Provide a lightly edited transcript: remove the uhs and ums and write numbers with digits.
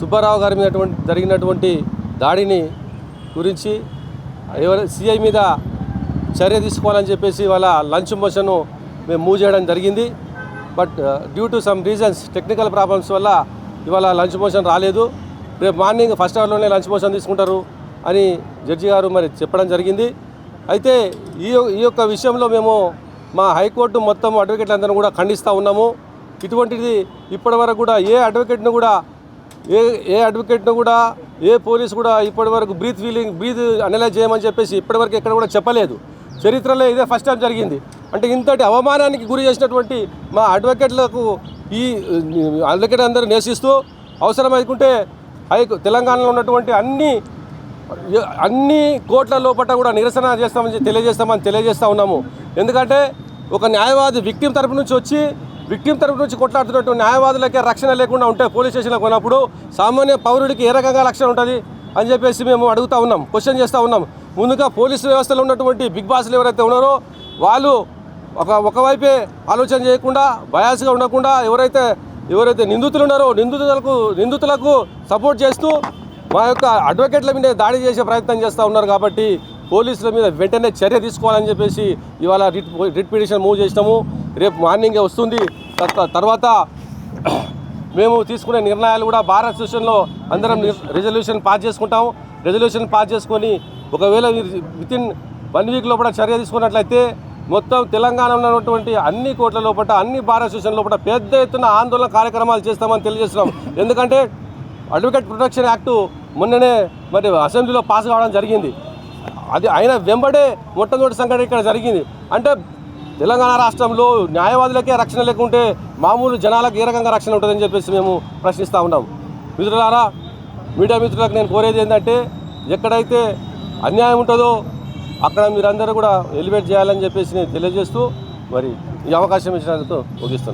సుబ్బారావు గారి మీద జరిగినటువంటి దాడిని గురించి సిఐ మీద చర్య తీసుకోవాలని చెప్పేసి వాళ్ళ లంచ్ మోషన్ మేము మూవ్ చేయడం జరిగింది. But due to some reasons technical problems వల్ల ఇవాళ లంచ్ మోషన్ రాలేదు. రేపు మార్నింగ్ ఫస్ట్ అవర్లోనే లంచ్ మోషన్ తీసుకుంటారు అని జడ్జి గారు మరి చెప్పడం జరిగింది. అయితే ఈ యొక్క విషయంలో మేము మా హైకోర్టు మొత్తం అడ్వకేట్లందరూ కూడా ఖండిస్తూ ఉన్నాము. ఇటువంటిది ఇప్పటివరకు కూడా ఏ అడ్వకేట్ను కూడా ఏ పోలీసు కూడా ఇప్పటివరకు బ్రీత్ అనలైజ్ చేయమని చెప్పేసి ఇప్పటివరకు ఎక్కడ కూడా చెప్పలేదు. చరిత్రలో ఇదే ఫస్ట్ టైం జరిగింది. అంటే ఇంతటి అవమానానికి గురి చేసినటువంటి మా అడ్వకేట్లకు ఈ అడ్వకేట్ అందరూ నేసిస్తూ అవసరమైకుంటే తెలంగాణలో ఉన్నటువంటి అన్ని కోర్టుల లోపల కూడా నిరసన తెలియజేస్తూ ఉన్నాము. ఎందుకంటే ఒక న్యాయవాది విక్టిమ్ తరపు నుంచి కొట్లాడుతున్నట్టు న్యాయవాదులకే రక్షణ లేకుండా ఉంటే పోలీస్ స్టేషన్లో కొన్నప్పుడు సామాన్య పౌరుడికి ఏ రకంగా రక్షణ ఉంటుంది అని చెప్పేసి మేము అడుగుతూ ఉన్నాం, క్వశ్చన్ చేస్తూ ఉన్నాం. ముందుగా పోలీసు వ్యవస్థలో ఉన్నటువంటి బిగ్ బాస్లు ఎవరైతే ఉన్నారో వాళ్ళు ఒకవైపే ఆలోచన చేయకుండా బయాస్గా ఉండకుండా ఎవరైతే నిందితులు ఉన్నారో నిందితులకు సపోర్ట్ చేస్తూ మా యొక్క అడ్వకేట్ల మీద దాడి చేసే ప్రయత్నం చేస్తూ ఉన్నారు. కాబట్టి పోలీసుల మీద వెంటనే చర్య తీసుకోవాలని చెప్పేసి ఇవాళ రిట్ పిటిషన్ మూవ్ చేసినాము. రేపు మార్నింగే వస్తుంది. తర్వాత మేము తీసుకునే నిర్ణయాలు కూడా బార్ అసోసియేషన్లో అందరం రెజల్యూషన్ పాస్ చేసుకుంటాము. రెజల్యూషన్ పాస్ చేసుకొని ఒకవేళ వితిన్ 1 వీక్ లోపల చర్య తీసుకున్నట్లయితే మొత్తం తెలంగాణలో ఉన్నటువంటి అన్ని కోర్టుల లోపల అన్ని బార్ అసోసియేషన్ లోపల పెద్ద ఎత్తున ఆందోళన కార్యక్రమాలు చేస్తామని తెలియజేస్తున్నాం. ఎందుకంటే అడ్వకేట్ ప్రొటెక్షన్ యాక్టు మొన్ననే మరి అసెంబ్లీలో పాస్ కావడం జరిగింది. అది అయిన వెంబడే మొట్టమొదటి సంఘటన ఇక్కడ జరిగింది. అంటే తెలంగాణ రాష్ట్రంలో న్యాయవాదులకే రక్షణ లేకుంటే మామూలు జనాలకు ఏ రకంగా రక్షణ ఉంటుందని చెప్పేసి మేము ప్రశ్నిస్తూ ఉన్నాం. మిత్రులారా, మీడియా మిత్రులకు నేను కోరేది ఏంటంటే ఎక్కడైతే అన్యాయం ఉంటుందో అక్కడ మీరందరూ కూడా ఎలివేట్ చేయాలని చెప్పేసి నేను తెలియజేస్తూ మరి ఈ అవకాశం ఇచ్చినందుకు ముగిస్తున్నాను.